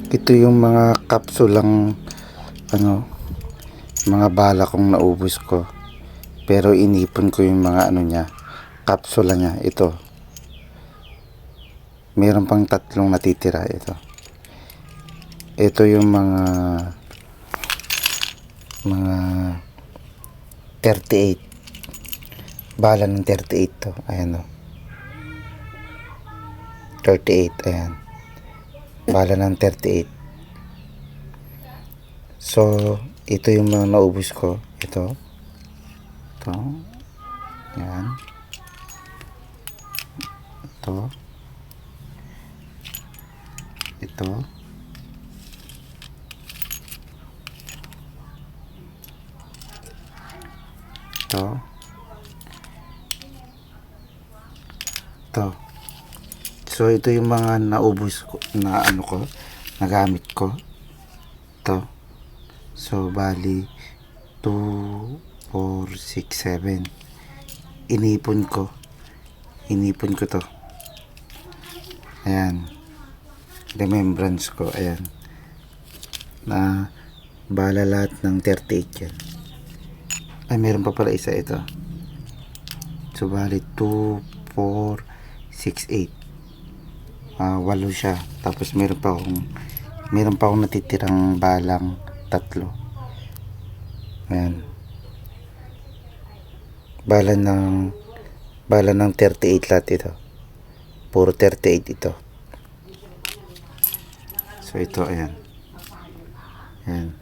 Ito yung mga kapsulang ano, mga bala kong naubos ko. Pero inipon ko yung mga ano niya, kapsula niya. Ito. Meron pang 3 natitira ito. Ito yung mga 38. Bala ng 38 to. Ayan o. 38, ayan. Bala ng 38. So, ito yung mga naubos ko. Ito. Ito. Ayan. Ito. Ito. Ito. Ito. So, ito yung mga naubos ko, na ano ko, nagamit ko. Ito. So, bali, 2, 4, 6, 7. Inipon ko. Inipon ko to. Ayan. Remembrance ko. Ayan. Na, bala lahat ng 38 yan. Ay, meron pa pala isa ito. So, bali, 2, 4, 6, 8. 8 siya. Tapos meron pa akong natitirang balang 3. Ayan. Bala ng 38 lahat ito. Puro 38 ito. So ito, ayan. Ayan.